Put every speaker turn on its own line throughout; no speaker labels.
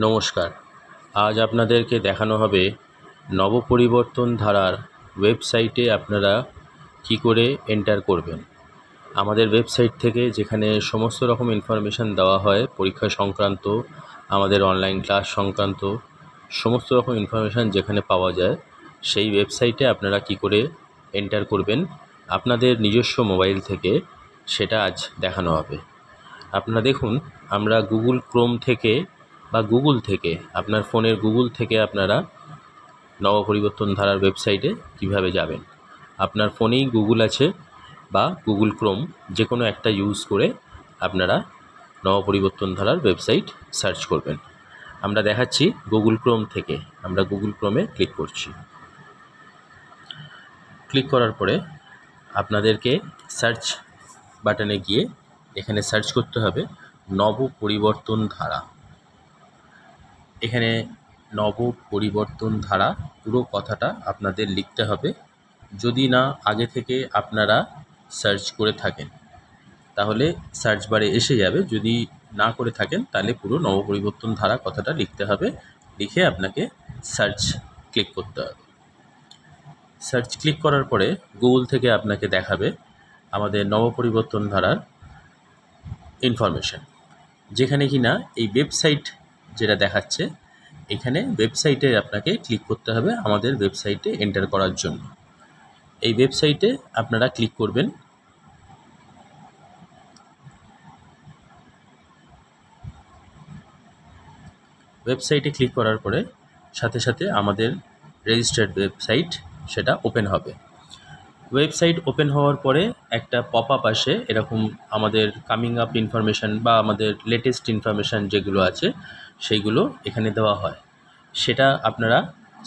নমস্কার। আজ আপনাদেরকে দেখানো হবে নবপরিবর্তন ধারার ওয়েবসাইটে আপনারা কি করে এন্টার করবেন। আমাদের ওয়েবসাইট থেকে যেখানে সমস্ত রকম ইনফরমেশান দেওয়া হয় পরীক্ষা সংক্রান্ত, আমাদের অনলাইন ক্লাস সংক্রান্ত সমস্ত রকম ইনফরমেশান যেখানে পাওয়া যায়, সেই ওয়েবসাইটে আপনারা কি করে এন্টার করবেন আপনাদের নিজস্ব মোবাইল থেকে, সেটা আজ দেখানো হবে। আপনারা দেখুন, আমরা গুগল ক্রোম থেকে বা গুগল থেকে, আপনার ফোনের গুগল থেকে আপনারা নবপরিবর্তন ধারার ওয়েবসাইটে কিভাবে যাবেন। আপনার ফোনেই গুগল আছে বা গুগল ক্রোম, যে কোনো একটা ইউজ করে আপনারা নবপরিবর্তন ধারার ওয়েবসাইট সার্চ করবেন। আমরা দেখাচ্ছি গুগল ক্রোম থেকে। আমরা গুগল ক্রোমে ক্লিক করছি। ক্লিক করার পরে আপনাদেরকে সার্চ বাটনে গিয়ে এখানে সার্চ করতে হবে নবপরিবর্তন ধারা। এখানে নবপরিবর্তন ধারা পুরো কথাটা আপনাদের লিখতে হবে। যদি না আগে থেকে আপনারা সার্চ করে থাকেন তাহলে সার্চ বারে এসে যাবে, যদি না করে থাকেন তাহলে পুরো নবপরিবর্তন ধারা কথাটা লিখতে হবে। লিখে আপনাকে সার্চ ক্লিক করতে হবে। সার্চ ক্লিক করার পরে গুগল থেকে আপনাকে দেখাবে আমাদের নবপরিবর্তন ধারার ইনফরমেশান, যেখানে কিনা এই ওয়েবসাইট যেটা দেখাচ্ছে, এখানে ওয়েবসাইটে আপনাকে ক্লিক করতে হবে আমাদের ওয়েবসাইটে এন্টার করার জন্য। এই ওয়েবসাইটে আপনারা ক্লিক করবেন। ওয়েবসাইটে ক্লিক করার পরে সাথে সাথে আমাদের রেজিস্টার্ড ওয়েবসাইট সেটা ওপেন হবে। ওয়েবসাইট ওপেন হওয়ার পরে একটা পপ আপ আসে, এরকম আমাদের কামিং আপ ইনফরমেশান বা আমাদের লেটেস্ট ইনফরমেশান যেগুলো আছে সেইগুলো এখানে দেওয়া হয়। সেটা আপনারা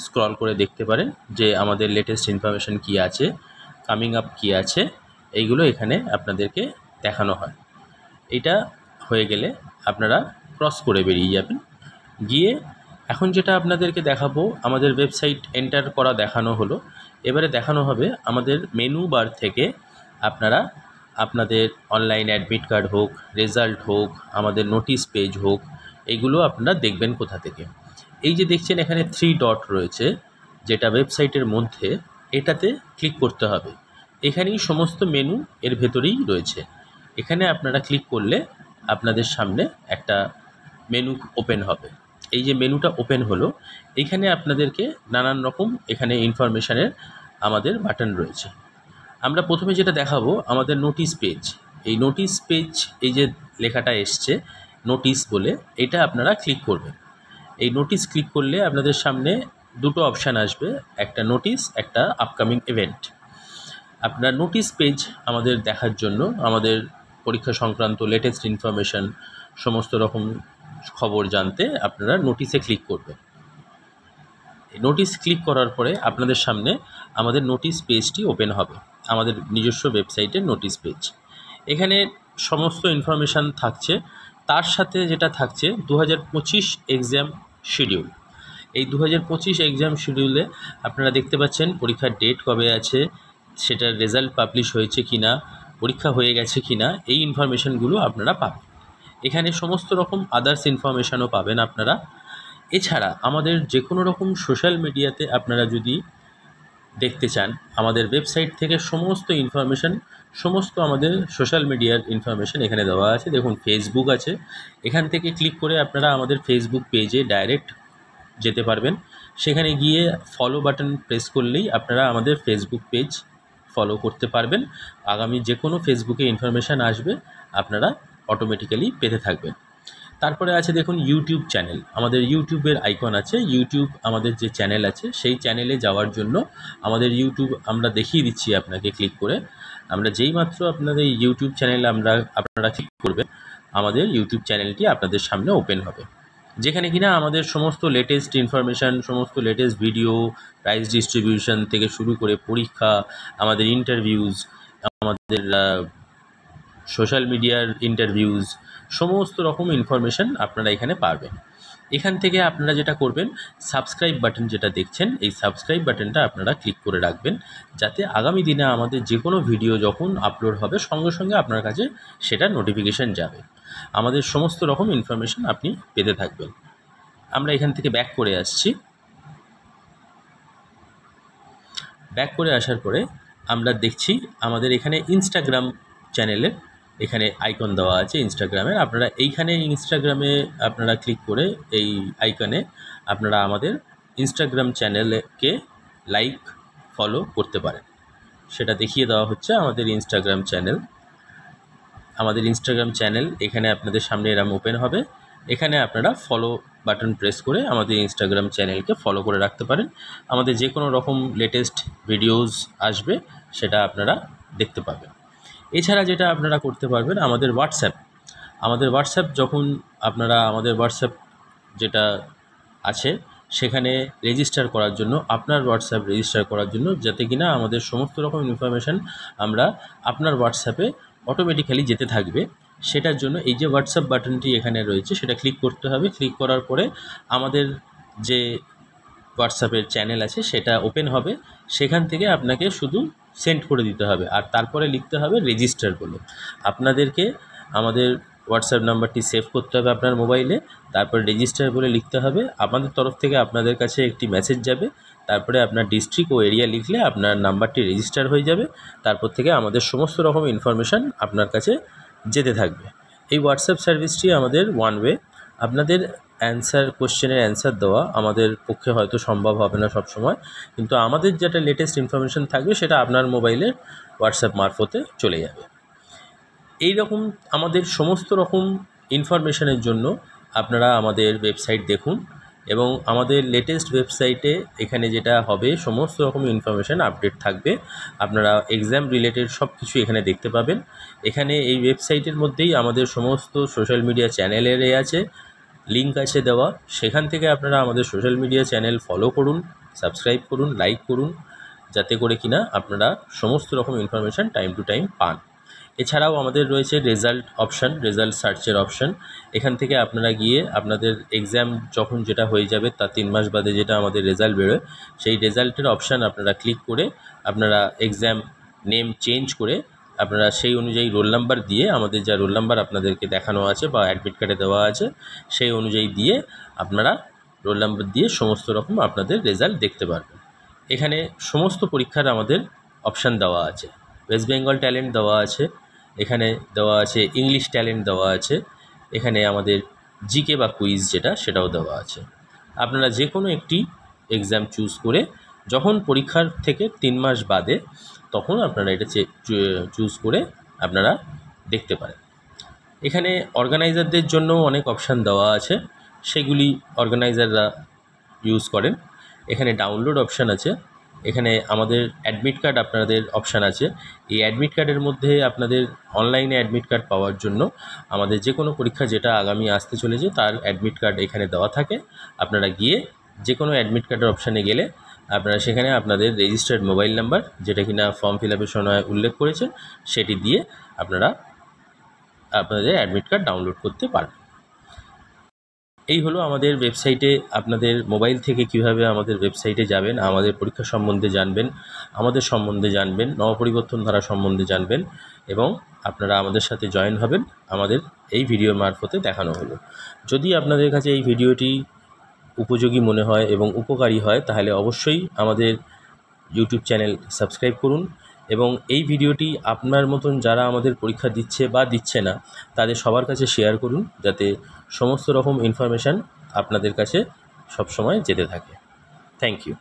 স্ক্রল করে দেখতে পারেন যে আমাদের লেটেস্ট ইনফরমেশান কী আছে, কামিং আপ কী আছে, এইগুলো এখানে আপনাদেরকে দেখানো হয়। এটা হয়ে গেলে আপনারা ক্রস করে বেরিয়ে যাবেন। গিয়ে এখন যেটা আপনাদেরকে দেখাবো, আমাদের ওয়েবসাইট এন্টার করা দেখানো হলো, এবারে দেখানো হবে আমাদের মেনু বার থেকে আপনারা আপনাদের অনলাইন অ্যাডমিট কার্ড হোক, রেজাল্ট হোক, আমাদের নোটিশ পেজ হোক, এইগুলো আপনারা দেখবেন কোথা থেকে। এই যে দেখছেন এখানে 3 ডট রয়েছে যেটা ওয়েবসাইটের মধ্যে, এটাতে ক্লিক করতে হবে। এখানেই সমস্ত মেনু এর ভেতরেই রয়েছে। এখানে আপনারা ক্লিক করলে আপনাদের সামনে একটা মেনু ওপেন হবে। এই যে মেনুটা ওপেন হলো, এখানে আপনাদেরকে নানান রকম এখানে ইনফরমেশানের আমাদের বাটন রয়েছে। আমরা প্রথমে যেটা দেখাবো আমাদের নোটিশ পেজ। এই নোটিশ পেজ, এই যে লেখাটা এসছে নোটিশ বলে, এটা আপনারা ক্লিক করবেন। এই নোটিশ ক্লিক করলে আপনাদের সামনে দুটো অপশান আসবে, একটা নোটিশ, একটা আপকামিং ইভেন্ট। আপনার নোটিশ পেজ আমাদের দেখার জন্য, আমাদের পরীক্ষা সংক্রান্ত লেটেস্ট ইনফরমেশান সমস্ত রকম খবর জানতে আপনারা নোটিশে ক্লিক করবেন। নোটিশ ক্লিক করার পরে আপনাদের সামনে আমাদের নোটিশ পেজটি ওপেন হবে, আমাদের নিজস্ব ওয়েবসাইটের নোটিশ পেজ। এখানে সমস্ত ইনফরমেশান থাকছে, তার সাথে যেটা থাকছে 2025 এক্সাম শিডিউল। এই 2025 এক্সাম শিডিউলে আপনারা দেখতে পাচ্ছেন পরীক্ষার ডেট কবে আছে, সেটার রেজাল্ট পাবলিশ হয়েছে কি না, পরীক্ষা হয়ে গেছে কি না, এই ইনফরমেশানগুলো আপনারা পাবেন। এখানে সমস্ত রকম আদার্স ইনফরমেশানও পাবেন আপনারা। এছাড়া আমাদের যে কোনো রকম সোশ্যাল মিডিয়াতে আপনারা যদি দেখতে চান, আমাদের ওয়েবসাইট থেকে সমস্ত ইনফরমেশান, সমস্ত আমাদের সোশ্যাল মিডিয়ার ইনফরমেশান এখানে দেওয়া আছে। দেখুন ফেসবুক আছে, এখান থেকে ক্লিক করে আপনারা আমাদের ফেসবুক পেজে ডাইরেক্ট যেতে পারবেন। সেখানে গিয়ে ফলো বাটন প্রেস করলেই আপনারা আমাদের ফেসবুক পেজ ফলো করতে পারবেন। আগামী যে কোনো ফেসবুকে ইনফরমেশান আসবে আপনারা অটোমেটিক্যালি পেতে থাকবেন। তারপরে আছে দেখুন ইউটিউব চ্যানেল, আমাদের ইউটিউবের আইকন আছে। ইউটিউব আমাদের যে চ্যানেল আছে, সেই চ্যানেলে যাওয়ার জন্য আমাদের ইউটিউব আমরা দেখিয়ে দিচ্ছি আপনাকে ক্লিক করে। আমরা যেই মাত্র আপনাদের ইউটিউব চ্যানেলে আপনারা ক্লিক করবেন, আমাদের ইউটিউব চ্যানেলটি আপনাদের সামনে ওপেন হবে, যেখানে কিনা আমাদের সমস্ত লেটেস্ট ইনফরমেশান, সমস্ত লেটেস্ট ভিডিও, প্রাইজ ডিস্ট্রিবিউশন থেকে শুরু করে পরীক্ষা, আমাদের ইন্টারভিউজ, আমাদের সোশ্যাল মিডিয়ার ইন্টারভিউজ, সমস্ত রকম ইনফরমেশান আপনারা এখানে পাবেন। এখান থেকে আপনারা যেটা করবেন, সাবস্ক্রাইব বাটন যেটা দেখছেন, এই সাবস্ক্রাইব বাটনটা আপনারা ক্লিক করে রাখবেন, যাতে আগামী দিনে আমাদের যে কোনো ভিডিও যখন আপলোড হবে সঙ্গে সঙ্গে আপনার কাছে সেটা নোটিফিকেশান যাবে। আমাদের সমস্ত রকম ইনফরমেশান আপনি পেতে থাকবেন। আমরা এখান থেকে ব্যাক করে আসছি। ব্যাক করে আসার পরে আমরা দেখছি আমাদের এখানে ইনস্টাগ্রাম চ্যানেলের এখানে আইকন দেওয়া আছে ইনস্টাগ্রামের। আপনারা এইখানে ইনস্টাগ্রামে আপনারা ক্লিক করে এই আইকনে আপনারা আমাদের ইনস্টাগ্রাম চ্যানেলকে লাইক ফলো করতে পারেন। সেটা দেখিয়ে দেওয়া হচ্ছে আমাদের ইনস্টাগ্রাম চ্যানেল। আমাদের ইনস্টাগ্রাম চ্যানেল এখানে আপনাদের সামনে এরম ওপেন হবে। এখানে আপনারা ফলো বাটন প্রেস করে আমাদের ইনস্টাগ্রাম চ্যানেলকে ফলো করে রাখতে পারেন। আমাদের যে কোনো রকম লেটেস্ট ভিডিওস আসবে সেটা আপনারা দেখতে পাবেন। এছাড়া যেটা আপনারা করতে পারবেন, আমাদের হোয়াটসঅ্যাপ যখন আপনারা আমাদের হোয়াটসঅ্যাপ যেটা আছে সেখানে রেজিস্টার করার জন্য, আপনার হোয়াটসঅ্যাপ রেজিস্টার করার জন্য, যাতে কিনা আমাদের সমস্ত রকম ইনফরমেশান আমরা আপনার হোয়াটসঅ্যাপে অটোমেটিক্যালি যেতে থাকবে, সেটার জন্য এই যে হোয়াটসঅ্যাপ বাটনটি এখানে রয়েছে সেটা ক্লিক করতে হবে। ক্লিক করার পরে আমাদের যে হোয়াটসঅ্যাপের চ্যানেল আছে সেটা ওপেন হবে। সেখান থেকে আপনাকে শুধু সেন্ড করে দিতে হবে, আর তারপরে লিখতে হবে রেজিস্টার বলে। আপনাদেরকে আমাদের হোয়াটসঅ্যাপ নাম্বারটি সেভ করতে হবে আপনার মোবাইলে, তারপরে রেজিস্টার বলে লিখতে হবে। আমাদের তরফ থেকে আপনাদের কাছে একটি মেসেজ যাবে, তারপরে আপনার ডিস্ট্রিক্ট ও এরিয়া লিখলে আপনার নাম্বারটি রেজিস্টার হয়ে যাবে। তারপর থেকে আমাদের সমস্ত রকম ইনফরমেশান আপনার কাছে যেতে থাকবে। এই হোয়াটসঅ্যাপ সার্ভিসটি আমাদের ওয়ান ওয়ে। আপনাদের কোশ্চেনের অ্যান্সার দেওয়া আমাদের পক্ষে হয়তো সম্ভব হবে না সব সময়, কিন্তু আমাদের যেটা লেটেস্ট ইনফরমেশান থাকবে সেটা আপনার মোবাইলের হোয়াটসঅ্যাপ মারফতে চলে যাবে। এই রকম আমাদের সমস্ত রকম ইনফরমেশানের জন্য আপনারা আমাদের ওয়েবসাইট দেখুন, এবং আমাদের লেটেস্ট ওয়েবসাইটে এখানে যেটা হবে সমস্ত রকম ইনফরমেশান আপডেট থাকবে। আপনারা এক্সাম রিলেটেড সব কিছু এখানে দেখতে পাবেন। এখানে এই ওয়েবসাইটের মধ্যেই আমাদের সমস্ত সোশ্যাল মিডিয়া চ্যানেলের আছে, লিঙ্ক আছে দেওয়া। সেখান থেকে আপনারা আমাদের সোশ্যাল মিডিয়া চ্যানেল ফলো করুন, সাবস্ক্রাইব করুন, লাইক করুন, যাতে করে কিনা আপনারা সমস্ত রকম ইনফরমেশান টাইম টু টাইম পান। এছাড়াও আমাদের রয়েছে রেজাল্ট অপশান, রেজাল্ট সার্চের অপশান। এখান থেকে আপনারা গিয়ে আপনাদের এক্সাম যখন যেটা হয়ে যাবে তার 3 মাস বাদে যেটা আমাদের রেজাল্ট বেরোয়, সেই রেজাল্টের অপশান আপনারা ক্লিক করে আপনারা এক্সাম নেম চেঞ্জ করে আপনারা সেই অনুযায়ী রোল নাম্বার দিয়ে, আমাদের যা রোল নাম্বার আপনাদেরকে দেখানো আছে বা অ্যাডমিট কার্ডে দেওয়া আছে সেই অনুযায়ী দিয়ে আপনারা রোল নাম্বার দিয়ে সমস্ত রকম আপনাদের রেজাল্ট দেখতে পারবেন। এখানে সমস্ত পরীক্ষার আমাদের অপশান দেওয়া আছে। ওয়েস্ট বেঙ্গল ট্যালেন্ট দেওয়া আছে, এখানে দেওয়া আছে ইংলিশ ট্যালেন্ট দেওয়া আছে, এখানে আমাদের জিকে বা কুইজ সেটাও দেওয়া আছে। আপনারা যে কোনো একটি এক্সাম চুজ করে যখন পরীক্ষার থেকে 3 মাস বাদে তখন আপনারা এটা চুজ করে আপনারা দেখতে পারেন। এখানে অর্গানাইজারদের জন্য অনেক অপশান দেওয়া আছে, সেগুলি অর্গানাইজাররা ইউজ করেন। এখানে ডাউনলোড অপশান আছে, এখানে আমাদের অ্যাডমিট কার্ড আপনাদের অপশান আছে। এই অ্যাডমিট কার্ডের মধ্যে আপনাদের অনলাইনে অ্যাডমিট কার্ড পাওয়ার জন্য আমাদের যে কোনো পরীক্ষা যেটা আগামী আসতে চলেছে তার অ্যাডমিট কার্ড এখানে দেওয়া থাকে। আপনারা গিয়ে যে কোনো অ্যাডমিট কার্ডের অপশানে গেলে আপনারা সেখানে আপনাদের রেজিস্টার্ড মোবাইল নাম্বার, যেটা কিনা ফর্ম ফিল আপের সময় উল্লেখ করেছেন, সেটি দিয়ে আপনারা আপনাদের অ্যাডমিট কার্ড ডাউনলোড করতে পারবেন। এই হলো আমাদের ওয়েবসাইটে, আপনাদের মোবাইল থেকে কিভাবে আমাদের ওয়েবসাইটে যাবেন, আমাদের পরীক্ষা সম্বন্ধে জানবেন, আমাদের সম্বন্ধে জানবেন, নবপরিবর্তন ধারা সম্বন্ধে জানবেন, এবং আপনারা আমাদের সাথে জয়েন হবেন আমাদের এই ভিডিওর মারফতে দেখানো হলো। যদি আপনাদের কাছে এই ভিডিওটি উপযোগী মনে হয় এবং উপকারী হয় তাহলে অবশ্যই আমাদের ইউটিউব চ্যানেল সাবস্ক্রাইব করুন, এবং এই ভিডিওটি আপনার মতন যারা আমাদের পরীক্ষা দিচ্ছে বা দিচ্ছে না তাদের সবার কাছে শেয়ার করুন, যাতে সমস্ত রকম ইনফরমেশান আপনাদের কাছে সবসময় যেতে থাকে। Thank you.